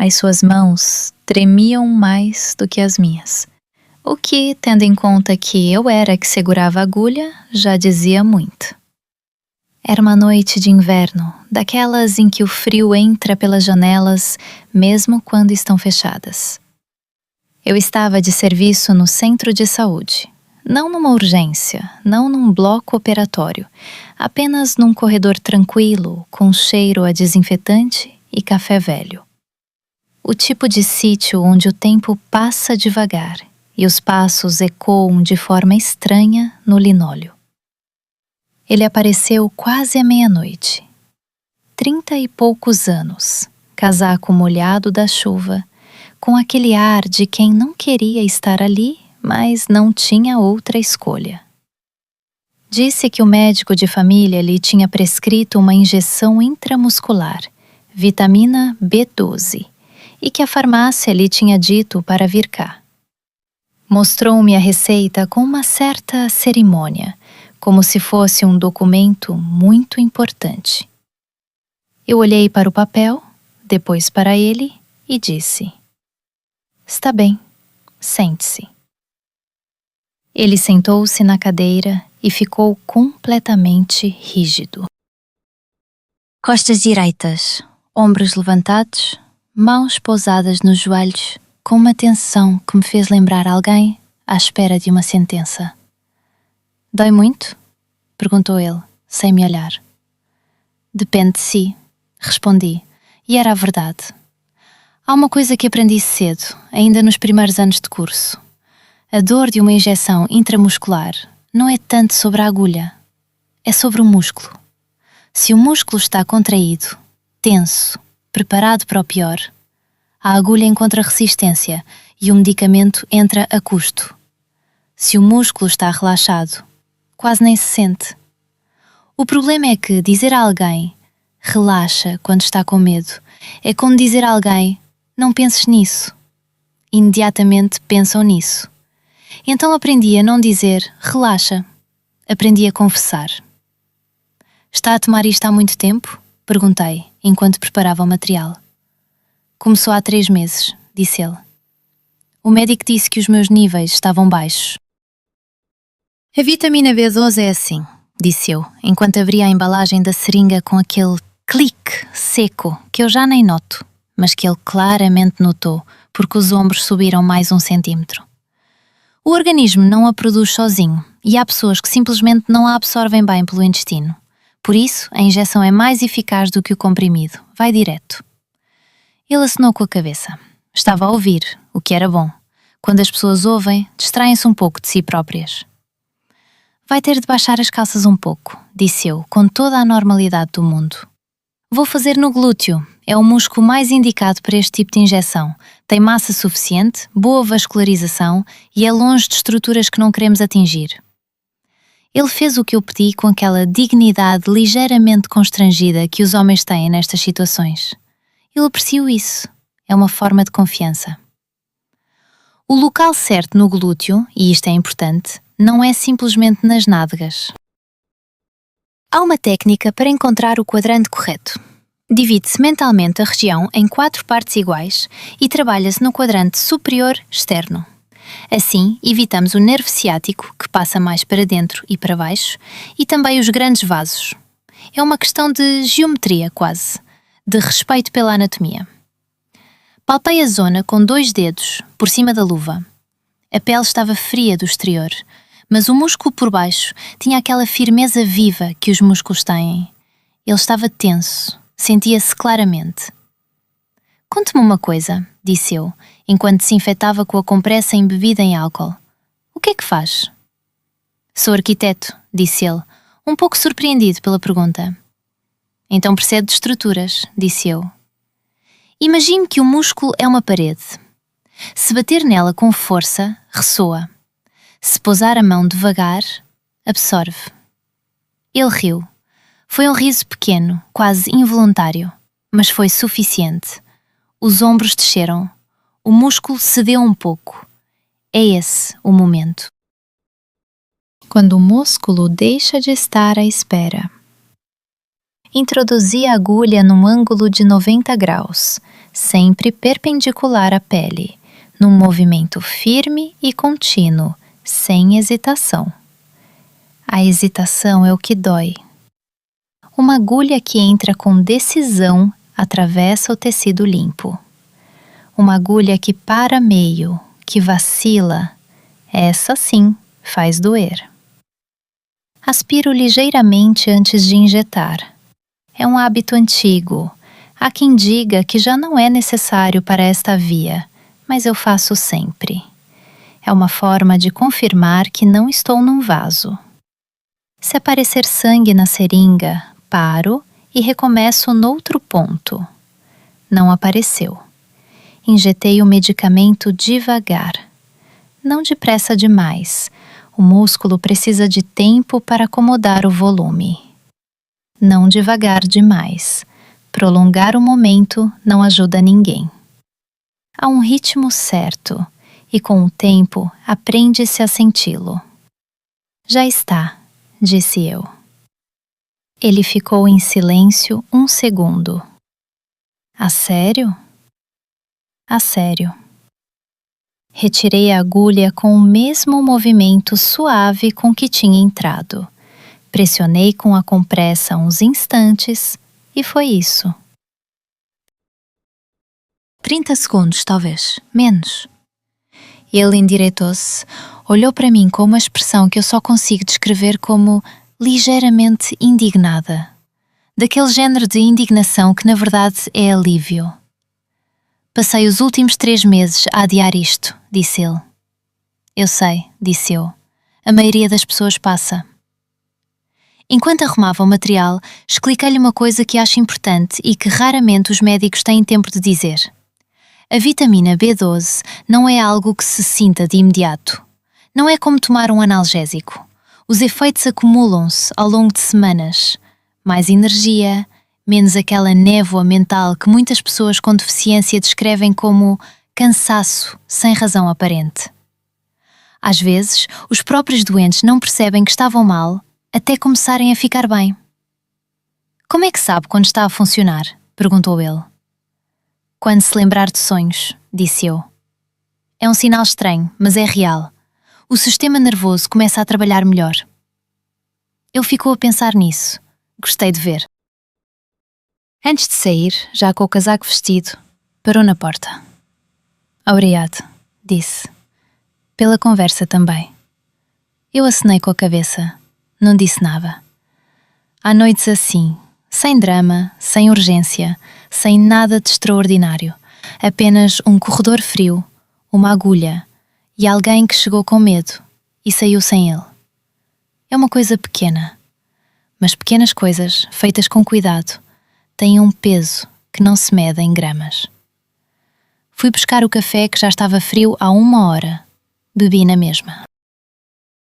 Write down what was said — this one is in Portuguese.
As suas mãos tremiam mais do que as minhas, o que, tendo em conta que eu era a que segurava a agulha, já dizia muito. Era uma noite de inverno, daquelas em que o frio entra pelas janelas, mesmo quando estão fechadas. Eu estava de serviço no centro de saúde, não numa urgência, não num bloco operatório, apenas num corredor tranquilo, com cheiro a desinfetante e café velho. O tipo de sítio onde o tempo passa devagar e os passos ecoam de forma estranha no linóleo. Ele apareceu quase à meia-noite. 30 e poucos anos, casaco molhado da chuva, com aquele ar de quem não queria estar ali, mas não tinha outra escolha. Disse que o médico de família lhe tinha prescrito uma injeção intramuscular, vitamina B12, e que a farmácia lhe tinha dito para vir cá. Mostrou-me a receita com uma certa cerimônia, como se fosse um documento muito importante. Eu olhei para o papel, depois para ele e disse: "Está bem, sente-se." Ele sentou-se na cadeira e ficou completamente rígido. Costas direitas, ombros levantados, mãos pousadas nos joelhos, com uma tensão que me fez lembrar alguém à espera de uma sentença. "Dói muito?" perguntou ele, sem me olhar. "Depende de si", respondi, e era a verdade. Há uma coisa que aprendi cedo, ainda nos primeiros anos de curso. A dor de uma injeção intramuscular não é tanto sobre a agulha, é sobre o músculo. Se o músculo está contraído, tenso, preparado para o pior, a agulha encontra resistência e o medicamento entra a custo. Se o músculo está relaxado, quase nem se sente. O problema é que dizer a alguém "relaxa" quando está com medo é como dizer a alguém "não penses nisso." Imediatamente pensam nisso. Então aprendi a não dizer "relaxa", aprendi a confessar. "Está a tomar isto há muito tempo?" perguntei, enquanto preparava o material. "Começou há 3 meses", disse ele. "O médico disse que os meus níveis estavam baixos." "A vitamina B12 é assim", disse eu, enquanto abria a embalagem da seringa com aquele clique seco que eu já nem noto, mas que ele claramente notou, porque os ombros subiram mais 1 centímetro. O organismo não a produz sozinho e há pessoas que simplesmente não a absorvem bem pelo intestino. Por isso, a injeção é mais eficaz do que o comprimido. Vai direto. Ele acenou com a cabeça. Estava a ouvir, o que era bom. Quando as pessoas ouvem, distraem-se um pouco de si próprias. "Vai ter de baixar as calças um pouco", disse eu, com toda a normalidade do mundo. "Vou fazer no glúteo. É o músculo mais indicado para este tipo de injeção. Tem massa suficiente, boa vascularização e é longe de estruturas que não queremos atingir." Ele fez o que eu pedi com aquela dignidade ligeiramente constrangida que os homens têm nestas situações. Eu aprecio isso. É uma forma de confiança. O local certo no glúteo, e isto é importante, não é simplesmente nas nádegas. Há uma técnica para encontrar o quadrante correto. Divide-se mentalmente a região em 4 partes iguais e trabalha-se no quadrante superior externo. Assim, evitamos o nervo ciático, que passa mais para dentro e para baixo, e também os grandes vasos. É uma questão de geometria, quase, de respeito pela anatomia. Palpei a zona com 2 dedos, por cima da luva. A pele estava fria do exterior, mas o músculo por baixo tinha aquela firmeza viva que os músculos têm. Ele estava tenso, sentia-se claramente. "Conte-me uma coisa", disse eu, enquanto se infectava com a compressa embebida em álcool. "O que é que faz?" "Sou arquiteto", disse ele, um pouco surpreendido pela pergunta. "Então percebe de estruturas", disse eu. "Imagine que o músculo é uma parede. Se bater nela com força, ressoa. Se pousar a mão devagar, absorve." Ele riu. Foi um riso pequeno, quase involuntário, mas foi suficiente. Os ombros desceram. O músculo cedeu um pouco. É esse o momento. Quando o músculo deixa de estar à espera. Introduzi a agulha num ângulo de 90 graus, sempre perpendicular à pele, num movimento firme e contínuo, sem hesitação. A hesitação é o que dói. Uma agulha que entra com decisão atravessa o tecido limpo. Uma agulha que para meio, que vacila, essa sim faz doer. Aspiro ligeiramente antes de injetar. É um hábito antigo. Há quem diga que já não é necessário para esta via, mas eu faço sempre. É uma forma de confirmar que não estou num vaso. Se aparecer sangue na seringa, paro e recomeço noutro ponto. Não apareceu. Injetei o medicamento devagar. Não depressa demais. O músculo precisa de tempo para acomodar o volume. Não devagar demais. Prolongar o momento não ajuda ninguém. Há um ritmo certo, e com o tempo aprende-se a senti-lo. Já está, disse eu. Ele ficou em silêncio 1 segundo. A sério? A sério. Retirei a agulha com o mesmo movimento suave com que tinha entrado. Pressionei com a compressa uns instantes e foi isso. 30 segundos, talvez, menos. Ele endireitou-se, olhou para mim com uma expressão que eu só consigo descrever como ligeiramente indignada. Daquele género de indignação que na verdade é alívio. Passei os últimos 3 meses a adiar isto, disse ele. Eu sei, disse eu. A maioria das pessoas passa. Enquanto arrumava o material, expliquei-lhe uma coisa que acho importante e que raramente os médicos têm tempo de dizer. A vitamina B12 não é algo que se sinta de imediato. Não é como tomar um analgésico. Os efeitos acumulam-se ao longo de semanas. Mais energia, menos aquela névoa mental que muitas pessoas com deficiência descrevem como cansaço sem razão aparente. Às vezes, os próprios doentes não percebem que estavam mal até começarem a ficar bem. Como é que sabe quando está a funcionar? Perguntou ele. Quando se lembrar de sonhos, disse eu. É um sinal estranho, mas é real. O sistema nervoso começa a trabalhar melhor. Ele ficou a pensar nisso. Gostei de ver. Antes de sair, já com o casaco vestido, parou na porta. Obrigado, disse. Pela conversa também. Eu acenei com a cabeça. Não disse nada. Há noites assim, sem drama, sem urgência, sem nada de extraordinário. Apenas um corredor frio, uma agulha e alguém que chegou com medo e saiu sem ele. É uma coisa pequena. Mas pequenas coisas, feitas com cuidado, têm um peso que não se mede em gramas. Fui buscar o café que já estava frio há 1 hora. Bebi na mesma.